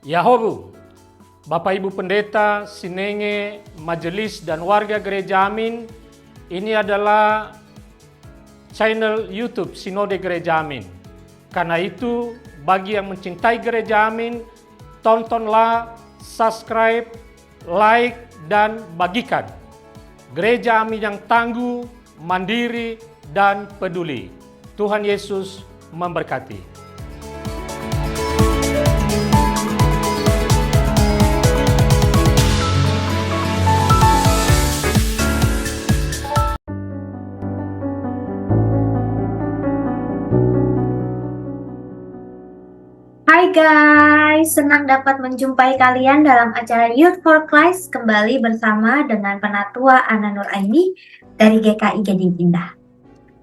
Yahobu, Bapak Ibu Pendeta, Sinenge, Majelis dan warga Gereja Amin, ini adalah channel YouTube Sinode Gereja Amin. Karena itu, bagi yang mencintai Gereja Amin, tontonlah, subscribe, like, dan bagikan. Gereja Amin yang tangguh, mandiri, dan peduli. Tuhan Yesus memberkati. Hai guys, senang dapat menjumpai kalian dalam acara Youth for Christ kembali bersama dengan Penatua Ana Nur Aini dari GKI Gading Indah.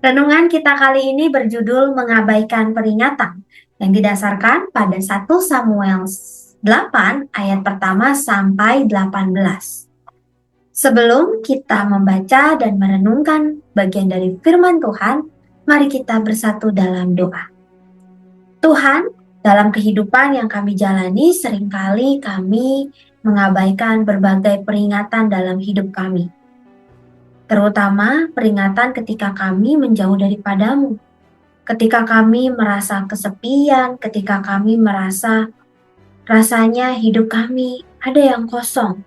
Renungan kita kali ini berjudul Mengabaikan Peringatan yang didasarkan pada 1 Samuel 8 ayat pertama sampai 18. Sebelum kita membaca dan merenungkan bagian dari firman Tuhan, mari kita bersatu dalam doa. Tuhan, dalam kehidupan yang kami jalani, seringkali kami mengabaikan berbagai peringatan dalam hidup kami. Terutama peringatan ketika kami menjauh daripadamu. Ketika kami merasa kesepian, ketika kami merasa rasanya hidup kami ada yang kosong.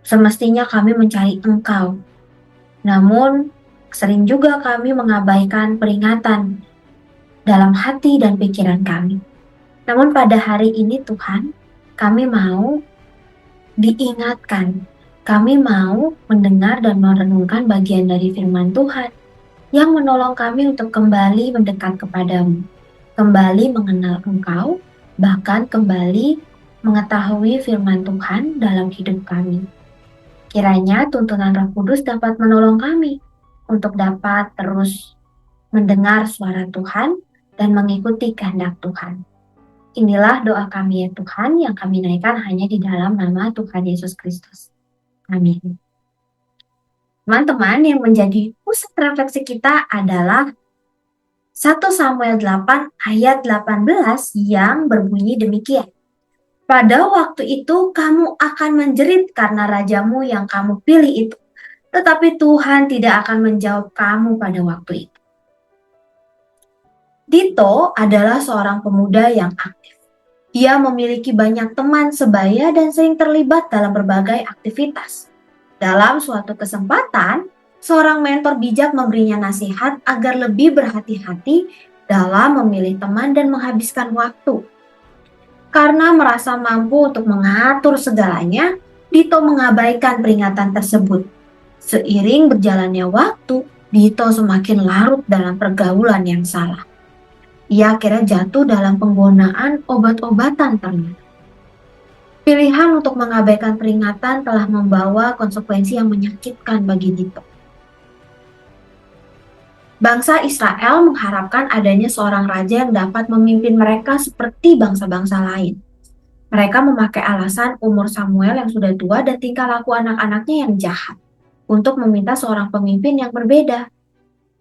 Semestinya kami mencari Engkau. Namun, sering juga kami mengabaikan peringatan dalam hati dan pikiran kami. Namun pada hari ini Tuhan, kami mau diingatkan, kami mau mendengar dan merenungkan bagian dari firman Tuhan yang menolong kami untuk kembali mendekat kepadamu, kembali mengenal Engkau, bahkan kembali mengetahui firman Tuhan dalam hidup kami. Kiranya tuntunan Roh Kudus dapat menolong kami untuk dapat terus mendengar suara Tuhan dan mengikuti kehendak Tuhan. Inilah doa kami ya Tuhan yang kami naikkan hanya di dalam nama Tuhan Yesus Kristus. Amin. Teman-teman, yang menjadi pusat refleksi kita adalah 1 Samuel 8 ayat 18 yang berbunyi demikian. Pada waktu itu kamu akan menjerit karena rajamu yang kamu pilih itu, tetapi Tuhan tidak akan menjawab kamu pada waktu itu. Dito adalah seorang pemuda yang aktif. Ia memiliki banyak teman sebaya dan sering terlibat dalam berbagai aktivitas. Dalam suatu kesempatan, seorang mentor bijak memberinya nasihat agar lebih berhati-hati dalam memilih teman dan menghabiskan waktu. Karena merasa mampu untuk mengatur segalanya, Dito mengabaikan peringatan tersebut. Seiring berjalannya waktu, Dito semakin larut dalam pergaulan yang salah. Ia akhirnya jatuh dalam penggunaan obat-obatan ternyata. Pilihan untuk mengabaikan peringatan telah membawa konsekuensi yang menyakitkan bagi Dito. Bangsa Israel mengharapkan adanya seorang raja yang dapat memimpin mereka seperti bangsa-bangsa lain. Mereka memakai alasan umur Samuel yang sudah tua dan tingkah laku anak-anaknya yang jahat untuk meminta seorang pemimpin yang berbeda.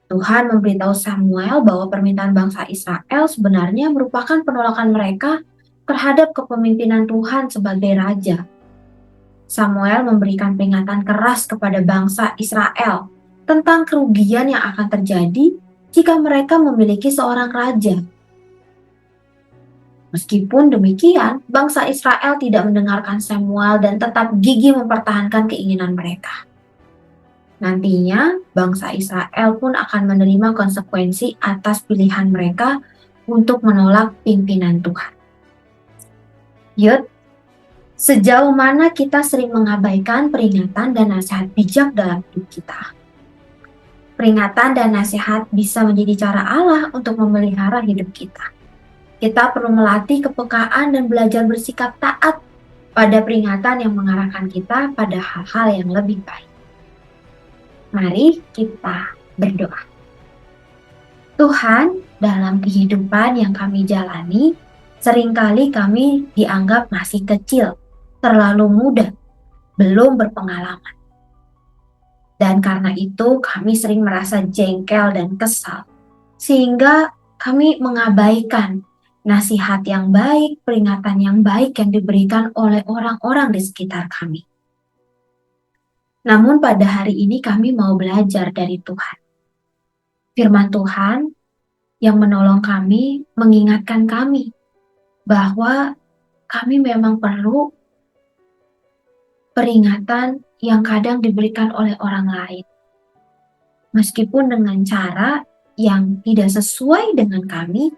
Tuhan memberitahu Samuel bahwa permintaan bangsa Israel sebenarnya merupakan penolakan mereka terhadap kepemimpinan Tuhan sebagai raja. Samuel memberikan peringatan keras kepada bangsa Israel tentang kerugian yang akan terjadi jika mereka memiliki seorang raja. Meskipun demikian, bangsa Israel tidak mendengarkan Samuel dan tetap gigih mempertahankan keinginan mereka. Nantinya, bangsa Israel pun akan menerima konsekuensi atas pilihan mereka untuk menolak pimpinan Tuhan. Yud, sejauh mana kita sering mengabaikan peringatan dan nasihat bijak dalam hidup kita? Peringatan dan nasihat bisa menjadi cara Allah untuk memelihara hidup kita. Kita perlu melatih kepekaan dan belajar bersikap taat pada peringatan yang mengarahkan kita pada hal-hal yang lebih baik. Mari kita berdoa. Tuhan, dalam kehidupan yang kami jalani, seringkali kami dianggap masih kecil, terlalu muda, belum berpengalaman. Dan karena itu kami sering merasa jengkel dan kesal, sehingga kami mengabaikan nasihat yang baik, peringatan yang baik yang diberikan oleh orang-orang di sekitar kami. Namun pada hari ini kami mau belajar dari Tuhan. Firman Tuhan yang menolong kami, mengingatkan kami bahwa kami memang perlu peringatan yang kadang diberikan oleh orang lain. Meskipun dengan cara yang tidak sesuai dengan kami,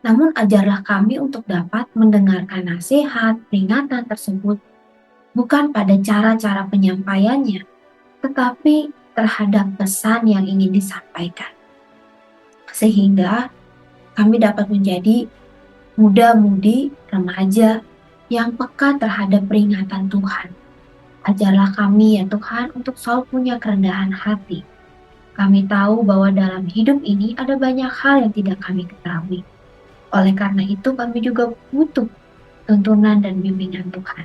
namun ajarlah kami untuk dapat mendengarkan nasihat, peringatan tersebut bukan pada cara-cara penyampaiannya, tetapi terhadap pesan yang ingin disampaikan. Sehingga kami dapat menjadi muda-mudi, remaja yang peka terhadap peringatan Tuhan. Ajarlah kami ya Tuhan untuk selalu punya kerendahan hati. Kami tahu bahwa dalam hidup ini ada banyak hal yang tidak kami ketahui. Oleh karena itu kami juga butuh tuntunan dan bimbingan Tuhan.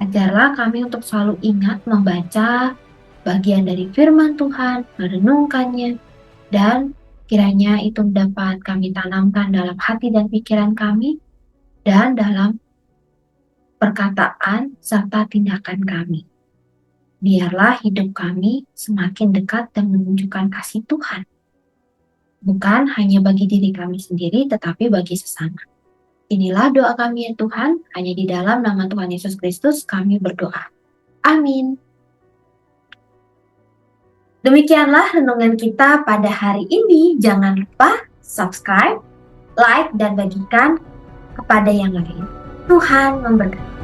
Ajarlah kami untuk selalu ingat membaca bagian dari firman Tuhan, merenungkannya, dan kiranya itu dapat kami tanamkan dalam hati dan pikiran kami, dan dalam perkataan serta tindakan kami. Biarlah hidup kami semakin dekat dan menunjukkan kasih Tuhan. Bukan hanya bagi diri kami sendiri, tetapi bagi sesama. Inilah doa kami ya Tuhan, hanya di dalam nama Tuhan Yesus Kristus kami berdoa. Amin. Demikianlah renungan kita pada hari ini. Jangan lupa subscribe, like, dan bagikan kepada yang lain. Tuhan memberkati.